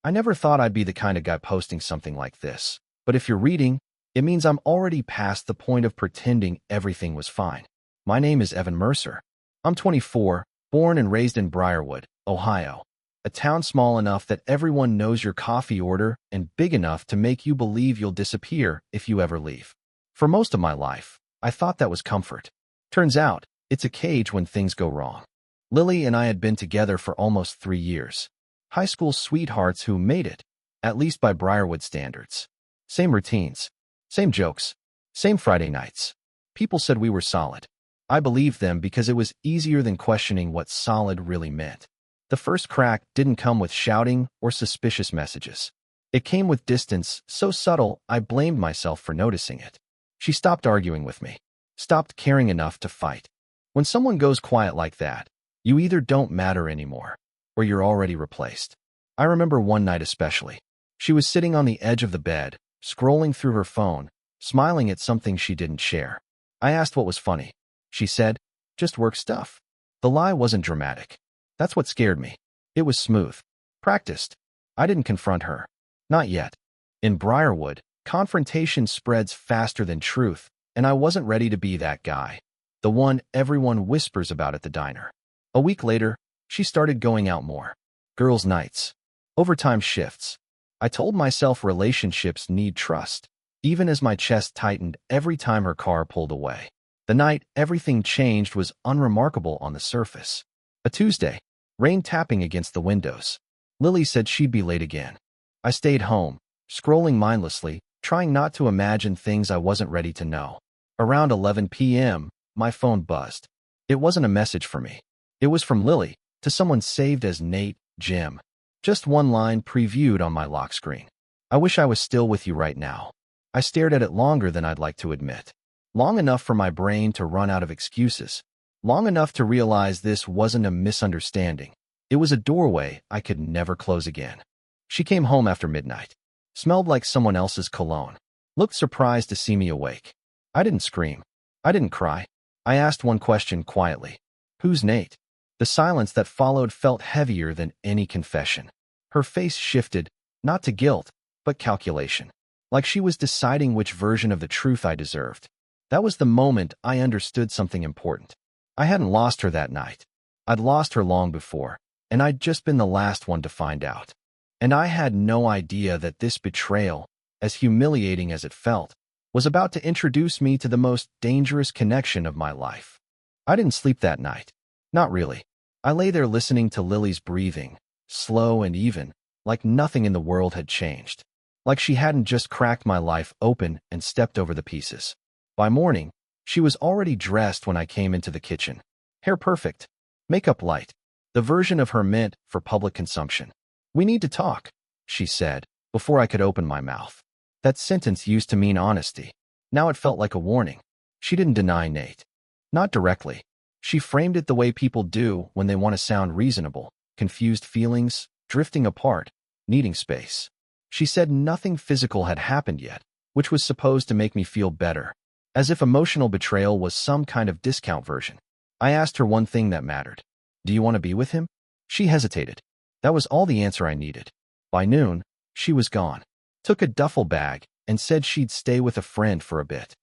I never thought I'd be the kind of guy posting something like this. But if you're reading, it means I'm already past the point of pretending everything was fine. My name is Evan Mercer. I'm 24, born and raised in Briarwood, Ohio. A town small enough that everyone knows your coffee order and big enough to make you believe you'll disappear if you ever leave. For most of my life, I thought that was comfort. Turns out, it's a cage when things go wrong. Lily and I had been together for almost 3 years. High school sweethearts who made it, at least by Briarwood standards. Same routines, same jokes, same Friday nights. People said we were solid. I believed them because it was easier than questioning what solid really meant. The first crack didn't come with shouting or suspicious messages. It came with distance so subtle I blamed myself for noticing it. She stopped arguing with me, stopped caring enough to fight. When someone goes quiet like that, you either don't matter anymore, or you're already replaced. I remember one night especially. She was sitting on the edge of the bed, scrolling through her phone, smiling at something she didn't share. I asked what was funny. She said, "Just work stuff." The lie wasn't dramatic. That's what scared me. It was smooth, practiced. I didn't confront her. Not yet. In Briarwood, confrontation spreads faster than truth, and I wasn't ready to be that guy. The one everyone whispers about at the diner. A week later, she started going out more. Girls' nights. Overtime shifts. I told myself relationships need trust, even as my chest tightened every time her car pulled away. The night everything changed was unremarkable on the surface. A Tuesday, rain tapping against the windows. Lily said she'd be late again. I stayed home, scrolling mindlessly, trying not to imagine things I wasn't ready to know. Around 11 p.m., my phone buzzed. It wasn't a message for me. It was from Lily, to someone saved as Nate, Jim. Just one line previewed on my lock screen. "I wish I was still with you right now." I stared at it longer than I'd like to admit. Long enough for my brain to run out of excuses. Long enough to realize this wasn't a misunderstanding. It was a doorway I could never close again. She came home after midnight. Smelled like someone else's cologne. Looked surprised to see me awake. I didn't scream. I didn't cry. I asked one question quietly. "Who's Nate?" The silence that followed felt heavier than any confession. Her face shifted, not to guilt, but calculation. Like she was deciding which version of the truth I deserved. That was the moment I understood something important. I hadn't lost her that night. I'd lost her long before, and I'd just been the last one to find out. And I had no idea that this betrayal, as humiliating as it felt, was about to introduce me to the most dangerous connection of my life. I didn't sleep that night. Not really. I lay there listening to Lily's breathing, slow and even, like nothing in the world had changed. Like she hadn't just cracked my life open and stepped over the pieces. By morning, she was already dressed when I came into the kitchen. Hair perfect, makeup light, the version of her meant for public consumption. "We need to talk," she said, before I could open my mouth. That sentence used to mean honesty. Now it felt like a warning. She didn't deny Nate. Not directly. She framed it the way people do when they want to sound reasonable, confused feelings, drifting apart, needing space. She said nothing physical had happened yet, which was supposed to make me feel better, as if emotional betrayal was some kind of discount version. I asked her one thing that mattered. "Do you want to be with him?" She hesitated. That was all the answer I needed. By noon, she was gone. Took a duffel bag and said she'd stay with a friend for a bit.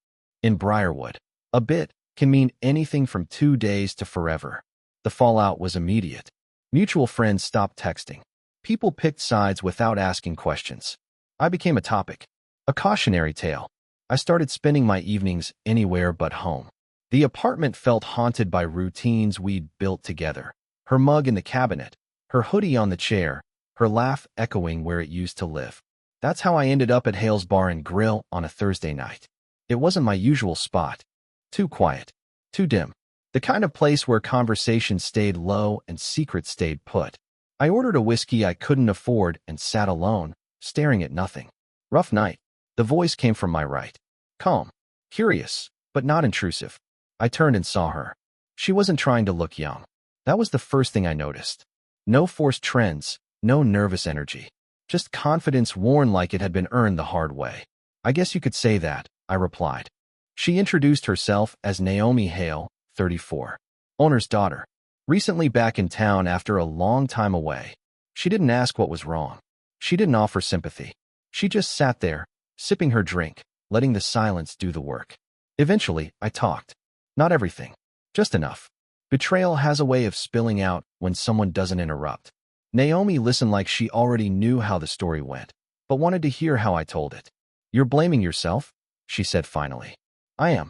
In Briarwood, a bit can mean anything from 2 days to forever. The fallout was immediate. Mutual friends stopped texting. People picked sides without asking questions. I became a topic, a cautionary tale. I started spending my evenings anywhere but home. The apartment felt haunted by routines we'd built together. Her mug in the cabinet, her hoodie on the chair, her laugh echoing where it used to live. That's how I ended up at Hale's Bar and Grill on a Thursday night. It wasn't my usual spot. Too quiet, too dim. The kind of place where conversation stayed low and secrets stayed put. I ordered a whiskey I couldn't afford and sat alone, staring at nothing. Rough night. The voice came from my right. Calm, curious, but not intrusive. I turned and saw her. She wasn't trying to look young. That was the first thing I noticed. No forced trends, no nervous energy. Just confidence worn like it had been earned the hard way. "I guess you could say that," I replied. She introduced herself as Naomi Hale, 34. Owner's daughter. Recently back in town after a long time away. She didn't ask what was wrong. She didn't offer sympathy. She just sat there, sipping her drink, letting the silence do the work. Eventually, I talked. Not everything. Just enough. Betrayal has a way of spilling out when someone doesn't interrupt. Naomi listened like she already knew how the story went, but wanted to hear how I told it. "You're blaming yourself?" she said finally. "I am."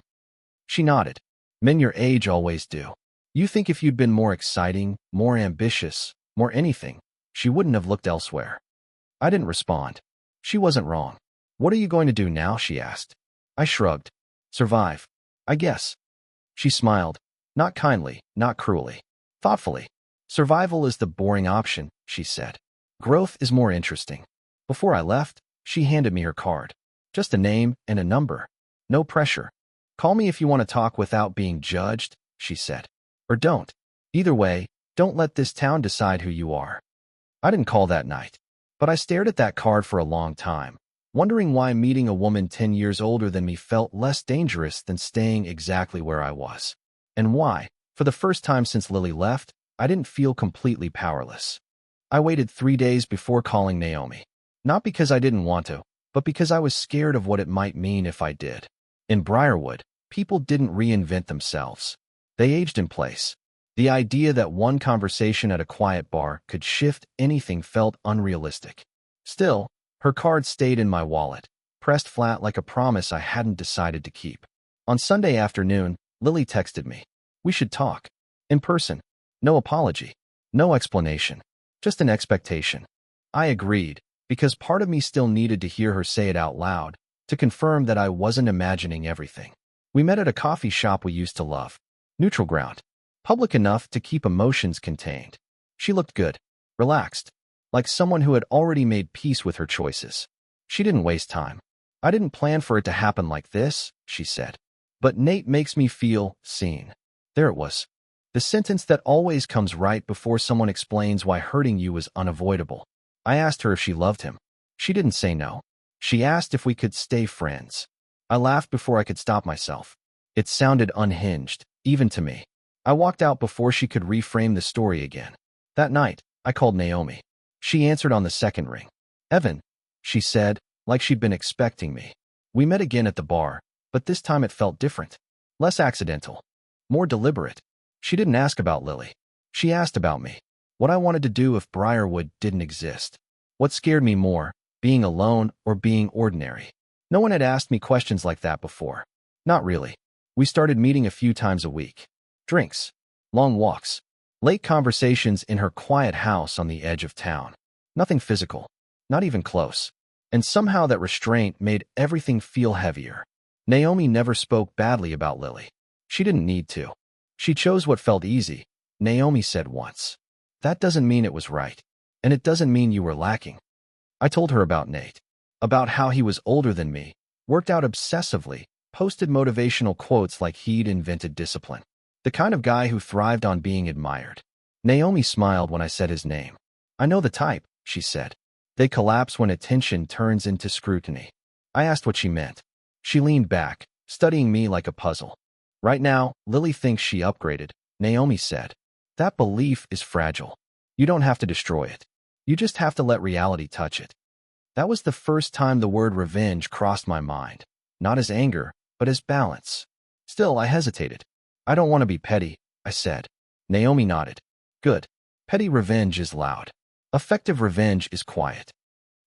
She nodded. "Men your age always do. You think if you'd been more exciting, more ambitious, more anything, she wouldn't have looked elsewhere." I didn't respond. She wasn't wrong. "What are you going to do now?" she asked. I shrugged. "Survive, I guess." She smiled. Not kindly, not cruelly. Thoughtfully. "Survival is the boring option," she said. "Growth is more interesting." Before I left, she handed me her card. "Just a name and a number. No pressure. Call me if you want to talk without being judged," she said. "Or don't. Either way, don't let this town decide who you are." I didn't call that night, but I stared at that card for a long time, wondering why meeting a woman 10 years older than me felt less dangerous than staying exactly where I was. And why, for the first time since Lily left, I didn't feel completely powerless. I waited 3 days before calling Naomi. Not because I didn't want to, but because I was scared of what it might mean if I did. In Briarwood, people didn't reinvent themselves. They aged in place. The idea that one conversation at a quiet bar could shift anything felt unrealistic. Still, her card stayed in my wallet, pressed flat like a promise I hadn't decided to keep. On Sunday afternoon, Lily texted me. "We should talk. In person. No apology. No explanation. Just an expectation." I agreed, because part of me still needed to hear her say it out loud, to confirm that I wasn't imagining everything. We met at a coffee shop we used to love. Neutral ground. Public enough to keep emotions contained. She looked good. Relaxed. Like someone who had already made peace with her choices. She didn't waste time. "I didn't plan for it to happen like this," she said. "But Nate makes me feel seen." There it was. The sentence that always comes right before someone explains why hurting you is unavoidable. I asked her if she loved him. She didn't say no. She asked if we could stay friends. I laughed before I could stop myself. It sounded unhinged, even to me. I walked out before she could reframe the story again. That night, I called Naomi. She answered on the second ring. "Evan," she said, like she'd been expecting me. We met again at the bar, but this time it felt different. Less accidental. More deliberate. She didn't ask about Lily. She asked about me. What I wanted to do if Briarwood didn't exist. What scared me more, being alone or being ordinary. No one had asked me questions like that before. Not really. We started meeting a few times a week. Drinks. Long walks. Late conversations in her quiet house on the edge of town. Nothing physical. Not even close. And somehow that restraint made everything feel heavier. Naomi never spoke badly about Lily. She didn't need to. She chose what felt easy, Naomi said once. That doesn't mean it was right. And it doesn't mean you were lacking. I told her about Nate. About how he was older than me, worked out obsessively, posted motivational quotes like he'd invented discipline. The kind of guy who thrived on being admired. Naomi smiled when I said his name. "I know the type," she said. "They collapse when attention turns into scrutiny." I asked what she meant. She leaned back, studying me like a puzzle. "Right now, Lily thinks she upgraded," Naomi said. "That belief is fragile. You don't have to destroy it. You just have to let reality touch it." That was the first time the word revenge crossed my mind. Not as anger, but as balance. Still, I hesitated. "I don't want to be petty," I said. Naomi nodded. "Good. Petty revenge is loud. Effective revenge is quiet."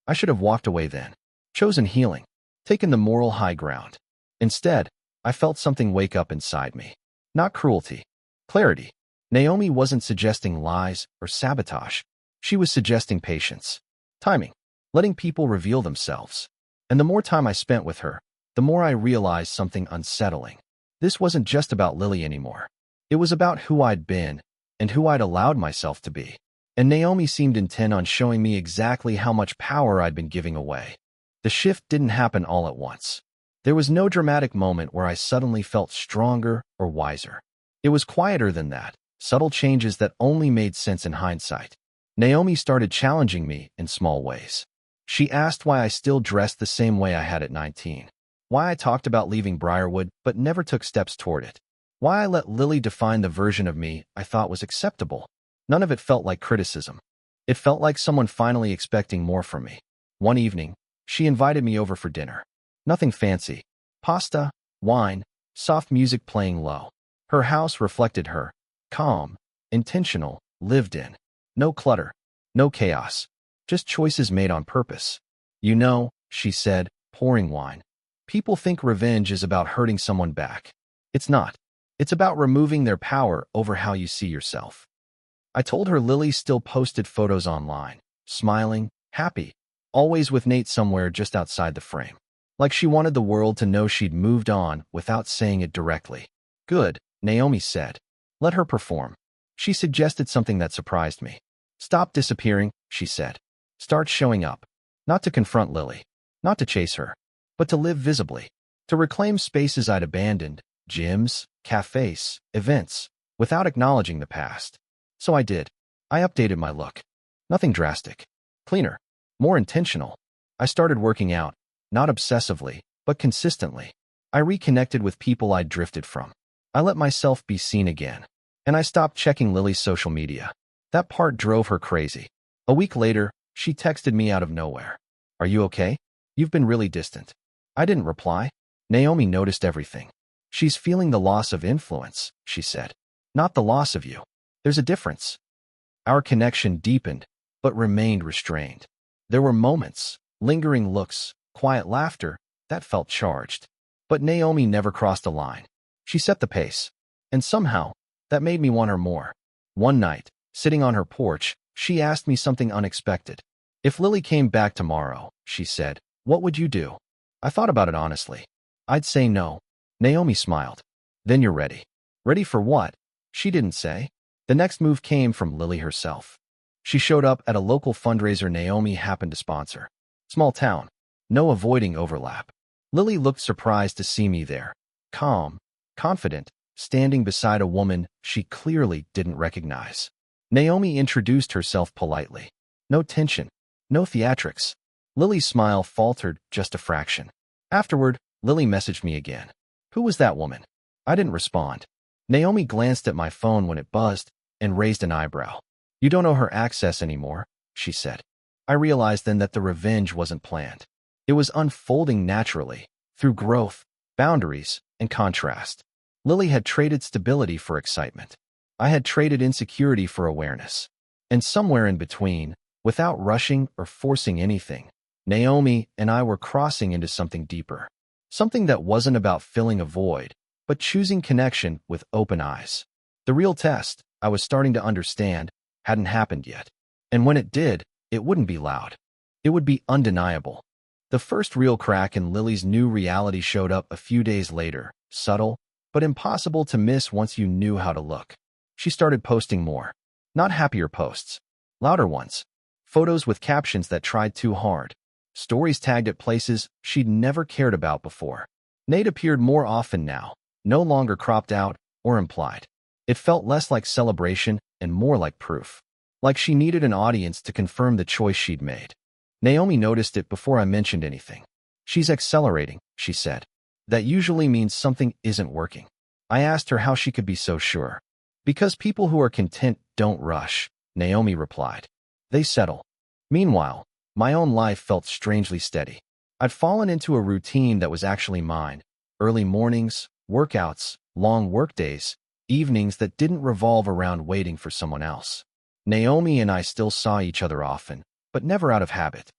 I should have walked away then. Chosen healing. Taken the moral high ground. Instead, I felt something wake up inside me. Not cruelty. Clarity. Naomi wasn't suggesting lies or sabotage. She was suggesting patience. Timing. Letting people reveal themselves. And the more time I spent with her, the more I realized something unsettling. This wasn't just about Lily anymore. It was about who I'd been and who I'd allowed myself to be. And Naomi seemed intent on showing me exactly how much power I'd been giving away. The shift didn't happen all at once. There was no dramatic moment where I suddenly felt stronger or wiser. It was quieter than that, subtle changes that only made sense in hindsight. Naomi started challenging me in small ways. She asked why I still dressed the same way I had at 19. Why I talked about leaving Briarwood but never took steps toward it. Why I let Lily define the version of me I thought was acceptable. None of it felt like criticism. It felt like someone finally expecting more from me. One evening, she invited me over for dinner. Nothing fancy. Pasta, wine, soft music playing low. Her house reflected her. Calm, intentional, lived in. No clutter, no chaos. Just choices made on purpose. You know, she said, pouring wine. People think revenge is about hurting someone back. It's not. It's about removing their power over how you see yourself. I told her Lily still posted photos online, smiling, happy, always with Nate somewhere just outside the frame. Like she wanted the world to know she'd moved on without saying it directly. Good, Naomi said. Let her perform. She suggested something that surprised me. Stop disappearing, she said. Start showing up. Not to confront Lily. Not to chase her. But to live visibly. To reclaim spaces I'd abandoned, gyms, cafes, events, without acknowledging the past. So I did. I updated my look. Nothing drastic. Cleaner. More intentional. I started working out, not obsessively, but consistently. I reconnected with people I'd drifted from. I let myself be seen again. And I stopped checking Lily's social media. That part drove her crazy. A week later, she texted me out of nowhere. Are you okay? You've been really distant. I didn't reply. Naomi noticed everything. She's feeling the loss of influence, she said. Not the loss of you. There's a difference. Our connection deepened, but remained restrained. There were moments, lingering looks, quiet laughter, that felt charged. But Naomi never crossed a line. She set the pace. And somehow, that made me want her more. One night, sitting on her porch, she asked me something unexpected. If Lily came back tomorrow, she said, what would you do? I thought about it honestly. I'd say no. Naomi smiled. Then you're ready. Ready for what? She didn't say. The next move came from Lily herself. She showed up at a local fundraiser Naomi happened to sponsor. Small town. No avoiding overlap. Lily looked surprised to see me there. Calm, confident, standing beside a woman she clearly didn't recognize. Naomi introduced herself politely. No tension. No theatrics. Lily's smile faltered just a fraction. Afterward, Lily messaged me again. Who was that woman? I didn't respond. Naomi glanced at my phone when it buzzed and raised an eyebrow. You don't owe her access anymore, she said. I realized then that the revenge wasn't planned. It was unfolding naturally, through growth, boundaries, and contrast. Lily had traded stability for excitement. I had traded insecurity for awareness. And somewhere in between, without rushing or forcing anything, Naomi and I were crossing into something deeper. Something that wasn't about filling a void, but choosing connection with open eyes. The real test, I was starting to understand, hadn't happened yet. And when it did, it wouldn't be loud. It would be undeniable. The first real crack in Lily's new reality showed up a few days later, subtle, but impossible to miss once you knew how to look. She started posting more. Not happier posts. Louder ones. Photos with captions that tried too hard. Stories tagged at places she'd never cared about before. Nate appeared more often now, no longer cropped out or implied. It felt less like celebration and more like proof. Like she needed an audience to confirm the choice she'd made. Naomi noticed it before I mentioned anything. She's accelerating, she said. That usually means something isn't working. I asked her how she could be so sure. Because people who are content don't rush, Naomi replied. They settle. Meanwhile, my own life felt strangely steady. I'd fallen into a routine that was actually mine. Early mornings, workouts, long workdays, evenings that didn't revolve around waiting for someone else. Naomi and I still saw each other often, but never out of habit.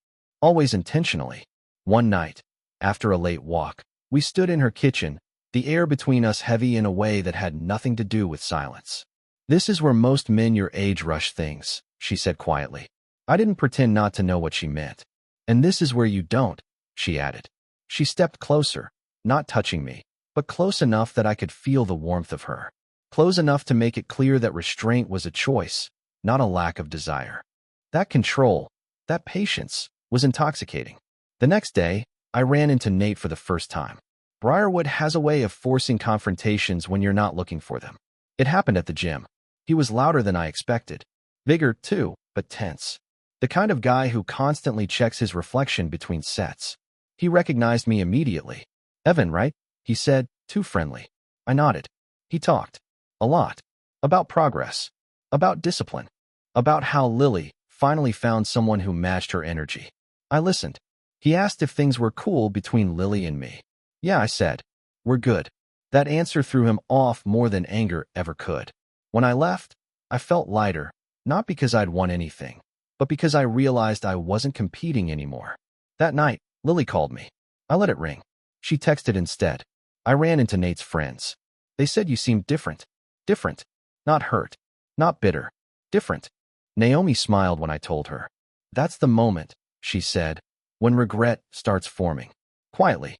Always intentionally. One night, after a late walk, we stood in her kitchen, the air between us heavy in a way that had nothing to do with silence. This is where most men your age rush things, she said quietly. I didn't pretend not to know what she meant. And this is where you don't, she added. She stepped closer, not touching me, but close enough that I could feel the warmth of her. Close enough to make it clear that restraint was a choice, not a lack of desire. That control, that patience, was intoxicating. The next day, I ran into Nate for the first time. Briarwood has a way of forcing confrontations when you're not looking for them. It happened at the gym. He was louder than I expected. Bigger, too, but tense. The kind of guy who constantly checks his reflection between sets. He recognized me immediately. Evan, right? He said, too friendly. I nodded. He talked. A lot. About progress. About discipline. About how Lily, finally found someone who matched her energy. I listened. He asked if things were cool between Lily and me. Yeah, I said. We're good. That answer threw him off more than anger ever could. When I left, I felt lighter, not because I'd won anything, but because I realized I wasn't competing anymore. That night, Lily called me. I let it ring. She texted instead. I ran into Nate's friends. They said you seemed different. Different. Not hurt. Not bitter. Different. Naomi smiled when I told her. That's the moment, she said, when regret starts forming. Quietly.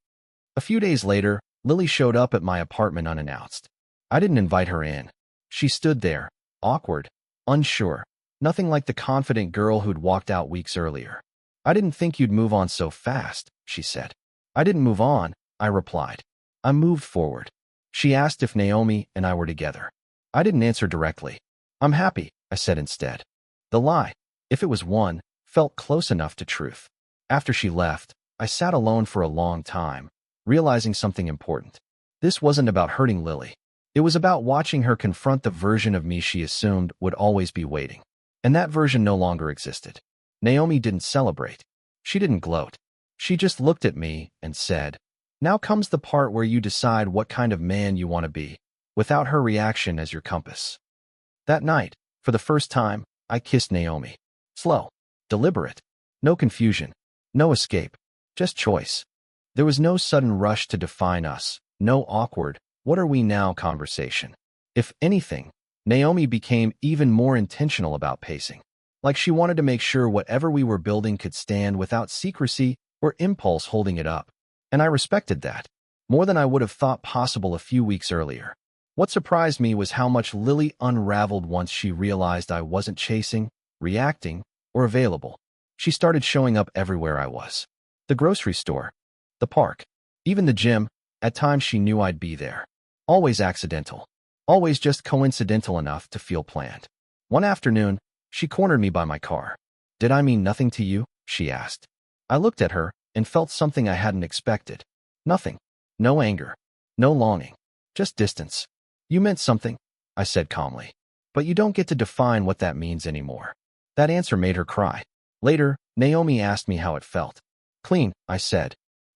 A few days later, Lily showed up at my apartment unannounced. I didn't invite her in. She stood there, awkward, unsure, nothing like the confident girl who'd walked out weeks earlier. I didn't think you'd move on so fast, she said. I didn't move on, I replied. I moved forward. She asked if Naomi and I were together. I didn't answer directly. I'm happy, I said instead. The lie, if it was one, felt close enough to truth. After she left, I sat alone for a long time, realizing something important. This wasn't about hurting Lily. It was about watching her confront the version of me she assumed would always be waiting. And that version no longer existed. Naomi didn't celebrate. She didn't gloat. She just looked at me and said, now comes the part where you decide what kind of man you want to be, without her reaction as your compass. That night, for the first time, I kissed Naomi. Slow, deliberate, no confusion, no escape, just choice. There was no sudden rush to define us, no awkward, what are we now conversation. If anything, Naomi became even more intentional about pacing. Like she wanted to make sure whatever we were building could stand without secrecy or impulse holding it up. And I respected that, more than I would have thought possible a few weeks earlier. What surprised me was how much Lily unraveled once she realized I wasn't chasing, reacting, or available. She started showing up everywhere I was. The grocery store, the park, even the gym. At times she knew I'd be there. Always accidental. Always just coincidental enough to feel planned. One afternoon, she cornered me by my car. Did I mean nothing to you? She asked. I looked at her and felt something I hadn't expected. Nothing. No anger. No longing. Just distance. You meant something, I said calmly. But you don't get to define what that means anymore. That answer made her cry. Later, Naomi asked me how it felt. Clean, I said.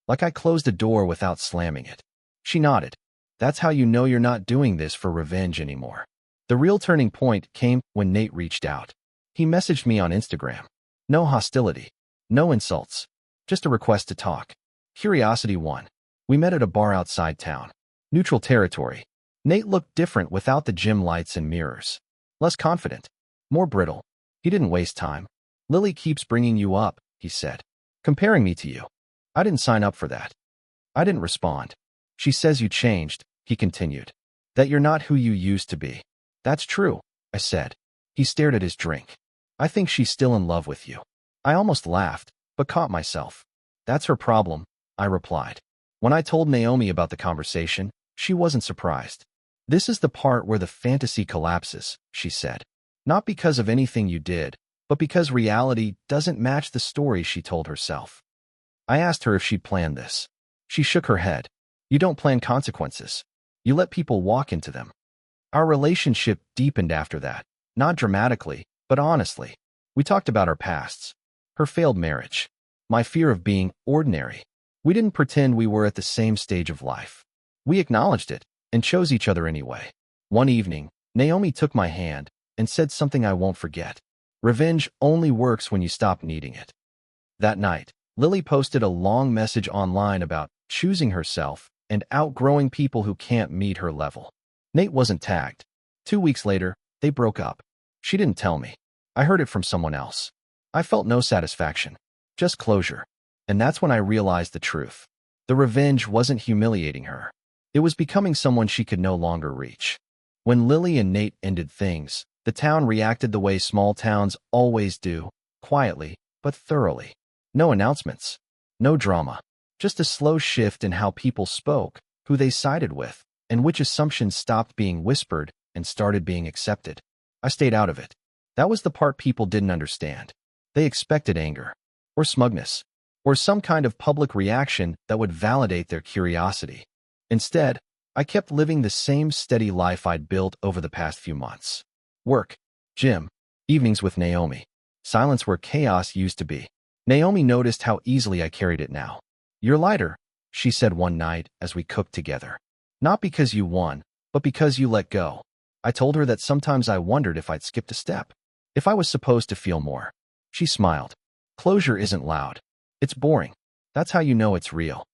Like I closed a door without slamming it. She nodded. That's how you know you're not doing this for revenge anymore. The real turning point came when Nate reached out. He messaged me on Instagram. No hostility. No insults. Just a request to talk. Curiosity won. We met at a bar outside town. Neutral territory. Nate looked different without the gym lights and mirrors. Less confident. More brittle. He didn't waste time. Lily keeps bringing you up, he said. Comparing me to you. I didn't sign up for that. I didn't respond. She says you changed, he continued. That you're not who you used to be. That's true, I said. He stared at his drink. I think she's still in love with you. I almost laughed, but caught myself. That's her problem, I replied. When I told Naomi about the conversation, she wasn't surprised. This is the part where the fantasy collapses, she said. Not because of anything you did, but because reality doesn't match the story she told herself. I asked her if she'd planned this. She shook her head. You don't plan consequences. You let people walk into them. Our relationship deepened after that, not dramatically, but honestly. We talked about our pasts, her failed marriage, my fear of being ordinary. We didn't pretend we were at the same stage of life. We acknowledged it and chose each other anyway. One evening, Naomi took my hand and said something I won't forget. Revenge only works when you stop needing it. That night, Lily posted a long message online about choosing herself and outgrowing people who can't meet her level. Nate wasn't tagged. 2 weeks later, they broke up. She didn't tell me. I heard it from someone else. I felt no satisfaction, just closure. And that's when I realized the truth. The revenge wasn't humiliating her. It was becoming someone she could no longer reach. When Lily and Nate ended things, the town reacted the way small towns always do, quietly, but thoroughly. No announcements. No drama. Just a slow shift in how people spoke, who they sided with, and which assumptions stopped being whispered and started being accepted. I stayed out of it. That was the part people didn't understand. They expected anger, or smugness, or some kind of public reaction that would validate their curiosity. Instead, I kept living the same steady life I'd built over the past few months. Work, gym, evenings with Naomi. silence where chaos used to be. Naomi noticed how easily I carried it now. "You're lighter," she said one night as we cooked together. "Not because you won, but because you let go." I told her that sometimes I wondered if I'd skipped a step, if I was supposed to feel more. She smiled. "Closure isn't loud. It's boring. That's how you know it's real."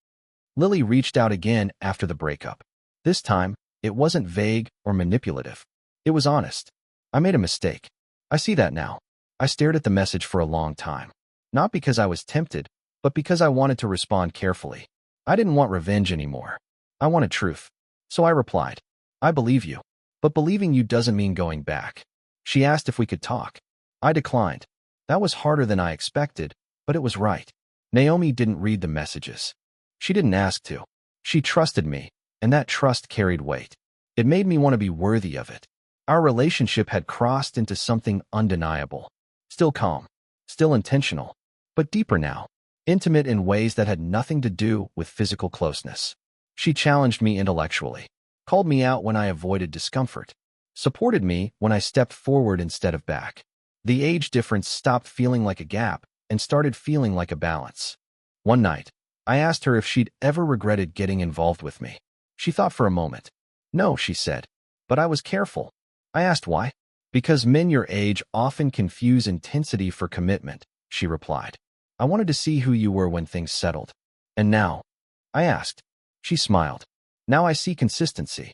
Lily reached out again after the breakup. This time, it wasn't vague or manipulative. It was honest. "I made a mistake. I see that now." I stared at the message for a long time. Not because I was tempted, but because I wanted to respond carefully. I didn't want revenge anymore. I wanted truth. So I replied, "I believe you. But believing you doesn't mean going back." She asked if we could talk. I declined. That was harder than I expected, but it was right. Naomi didn't read the messages. She didn't ask to. She trusted me, and that trust carried weight. It made me want to be worthy of it. Our relationship had crossed into something undeniable. Still calm, still intentional, but deeper now. Intimate in ways that had nothing to do with physical closeness. She challenged me intellectually, called me out when I avoided discomfort, supported me when I stepped forward instead of back. The age difference stopped feeling like a gap and started feeling like a balance. One night, I asked her if she'd ever regretted getting involved with me. She thought for a moment. "No," she said, "but I was careful." I asked why. "Because men your age often confuse intensity for commitment," she replied. "I wanted to see who you were when things settled." "And now?" I asked. She smiled. "Now I see consistency."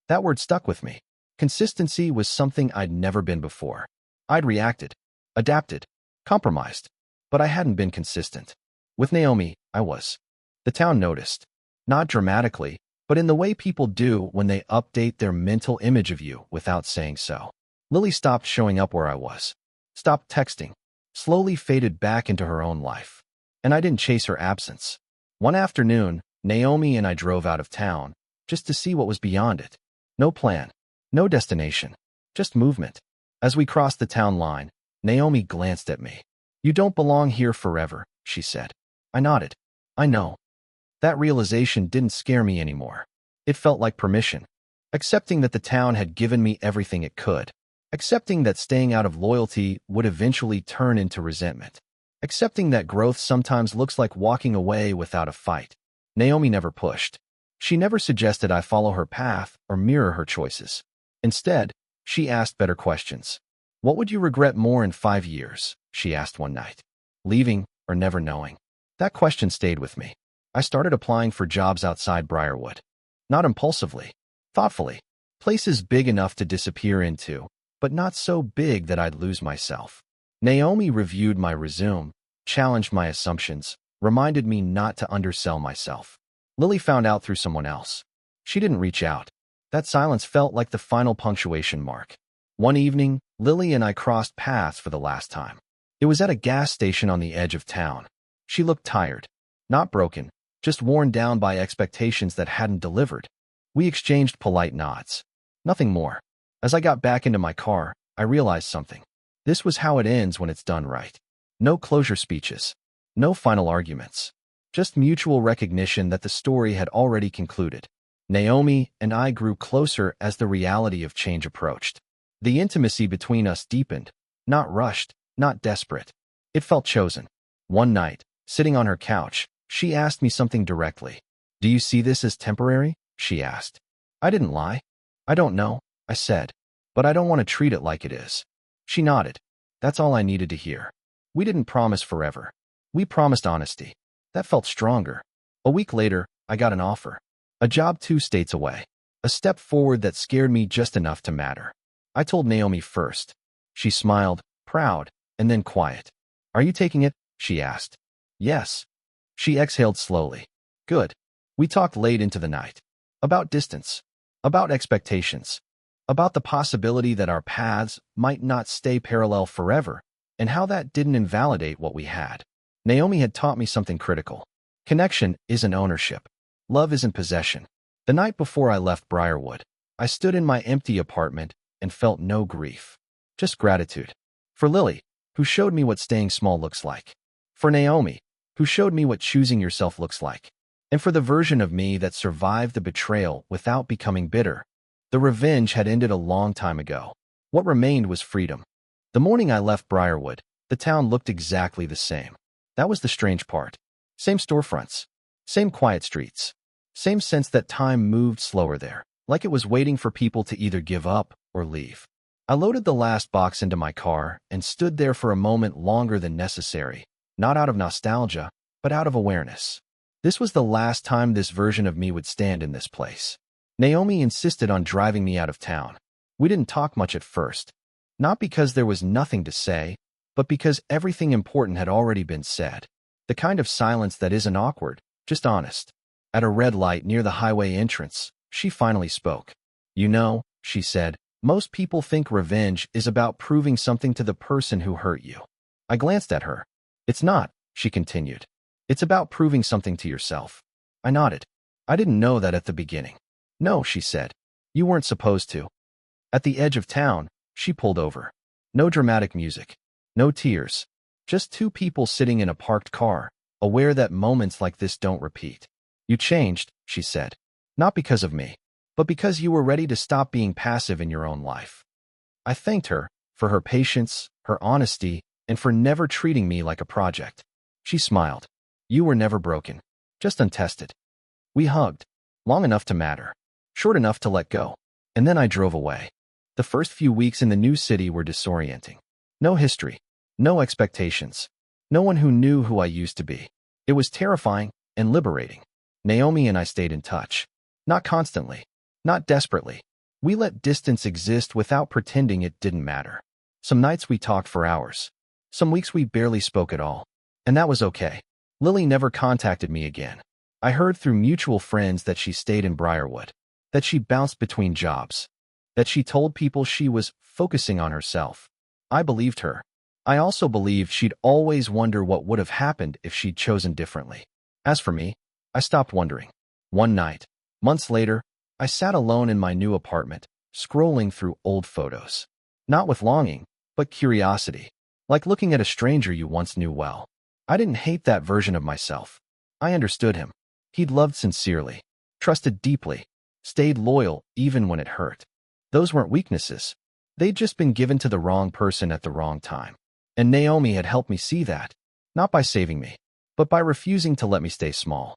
That word stuck with me. Consistency was something I'd never been before. I'd reacted, adapted, compromised, but I hadn't been consistent. With Naomi, I was. The town noticed. Not dramatically, but in the way people do when they update their mental image of you without saying so. Lily stopped showing up where I was. Stopped texting. Slowly faded back into her own life. And I didn't chase her absence. One afternoon, Naomi and I drove out of town, just to see what was beyond it. No plan. No destination. Just movement. As we crossed the town line, Naomi glanced at me. "You don't belong here forever," she said. I nodded. "I know." That realization didn't scare me anymore. It felt like permission. Accepting that the town had given me everything it could. Accepting that staying out of loyalty would eventually turn into resentment. Accepting that growth sometimes looks like walking away without a fight. Naomi never pushed. She never suggested I follow her path or mirror her choices. Instead, she asked better questions. "What would you regret more in 5 years?" she asked one night. "Leaving or never knowing?" That question stayed with me. I started applying for jobs outside Briarwood. Not impulsively, thoughtfully. Places big enough to disappear into, but not so big that I'd lose myself. Naomi reviewed my resume, challenged my assumptions, reminded me not to undersell myself. Lily found out through someone else. She didn't reach out. That silence felt like the final punctuation mark. One evening, Lily and I crossed paths for the last time. It was at a gas station on the edge of town. She looked tired. Not broken, just worn down by expectations that hadn't delivered. We exchanged polite nods. Nothing more. As I got back into my car, I realized something. This was how it ends when it's done right. No closure speeches. No final arguments. Just mutual recognition that the story had already concluded. Naomi and I grew closer as the reality of change approached. The intimacy between us deepened, not rushed, not desperate. It felt chosen. One night, sitting on her couch, she asked me something directly. "Do you see this as temporary?" she asked. I didn't lie. "I don't know," I said, "but I don't want to treat it like it is." She nodded. That's all I needed to hear. We didn't promise forever. We promised honesty. That felt stronger. A week later, I got an offer. A job 2 states away. A step forward that scared me just enough to matter. I told Naomi first. She smiled, proud, and then quiet. "Are you taking it?" she asked. "Yes." She exhaled slowly. "Good." We talked late into the night. About distance. About expectations. About the possibility that our paths might not stay parallel forever, and how that didn't invalidate what we had. Naomi had taught me something critical. Connection isn't ownership. Love isn't possession. The night before I left Briarwood, I stood in my empty apartment and felt no grief. Just gratitude. For Lily, who showed me what staying small looks like. For Naomi, who showed me what choosing yourself looks like. And for the version of me that survived the betrayal without becoming bitter. The revenge had ended a long time ago. What remained was freedom. The morning I left Briarwood, The town looked exactly the same. That was the strange part. Same storefronts. Same quiet streets. Same sense that time moved slower there, like it was waiting for people to either give up or leave. I loaded the last box into my car and stood there for a moment longer than necessary, not out of nostalgia, but out of awareness. This was the last time this version of me would stand in this place. Naomi insisted on driving me out of town. We didn't talk much at first, not because there was nothing to say, but because everything important had already been said. The kind of silence that isn't awkward, just honest. At a red light near the highway entrance, she finally spoke. "You know," she said, "most people think revenge is about proving something to the person who hurt you." I glanced at her. "It's not," she continued. "It's about proving something to yourself." I nodded. "I didn't know that at the beginning." "No," she said. "You weren't supposed to." At the edge of town, she pulled over. No dramatic music. No tears. Just two people sitting in a parked car, aware that moments like this don't repeat. "You changed," she said. "Not because of me, but because you were ready to stop being passive in your own life." I thanked her for her patience, her honesty, and for never treating me like a project. She smiled. "You were never broken, just untested." We hugged, long enough to matter, short enough to let go, and then I drove away. The first few weeks in the new city were disorienting. No history, no expectations, no one who knew who I used to be. It was terrifying and liberating. Naomi and I stayed in touch. Not constantly, not desperately. We let distance exist without pretending it didn't matter. Some nights we talked for hours. Some weeks we barely spoke at all. And that was okay. Lily never contacted me again. I heard through mutual friends that she stayed in Briarwood, that she bounced between jobs, that she told people she was focusing on herself. I believed her. I also believed she'd always wonder what would have happened if she'd chosen differently. As for me, I stopped wondering. One night, months later, I sat alone in my new apartment, scrolling through old photos. Not with longing, but curiosity, like looking at a stranger you once knew well. I didn't hate that version of myself. I understood him. He'd loved sincerely, trusted deeply, stayed loyal even when it hurt. Those weren't weaknesses. They'd just been given to the wrong person at the wrong time. And Naomi had helped me see that, not by saving me, but by refusing to let me stay small.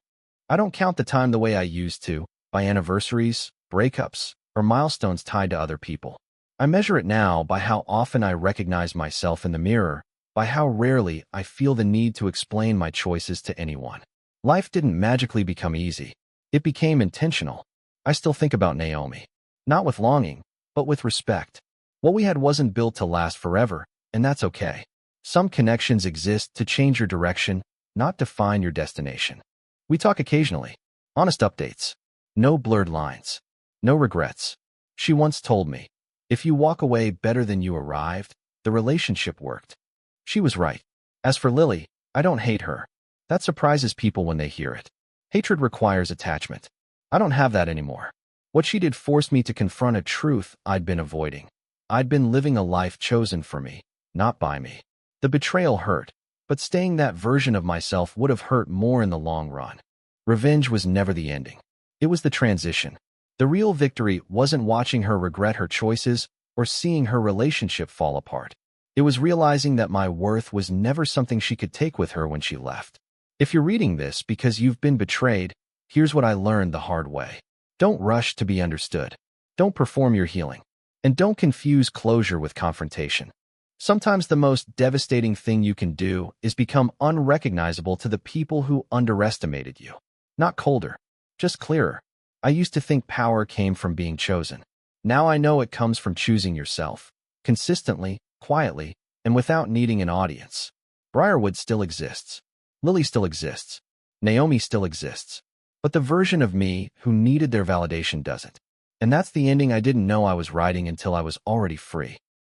I don't count the time the way I used to, by anniversaries, breakups, or milestones tied to other people. I measure it now by how often I recognize myself in the mirror, by how rarely I feel the need to explain my choices to anyone. Life didn't magically become easy. It became intentional. I still think about Naomi. Not with longing, but with respect. What we had wasn't built to last forever, and that's okay. Some connections exist to change your direction, not define your destination. We talk occasionally. Honest updates. No blurred lines. No regrets. She once told me, "If you walk away better than you arrived, the relationship worked." She was right. As for Lily, I don't hate her. That surprises people when they hear it. Hatred requires attachment. I don't have that anymore. What she did forced me to confront a truth I'd been avoiding. I'd been living a life chosen for me, not by me. The betrayal hurt, but staying that version of myself would have hurt more in the long run. Revenge was never the ending. It was the transition. The real victory wasn't watching her regret her choices or seeing her relationship fall apart. It was realizing that my worth was never something she could take with her when she left. If you're reading this because you've been betrayed, here's what I learned the hard way. Don't rush to be understood. Don't perform your healing. And don't confuse closure with confrontation. Sometimes the most devastating thing you can do is become unrecognizable to the people who underestimated you. Not colder, just clearer. I used to think power came from being chosen. Now I know it comes from choosing yourself, consistently, quietly, and without needing an audience. Briarwood still exists. Lily still exists. Naomi still exists. But the version of me who needed their validation doesn't. And that's the ending I didn't know I was writing until I was already free.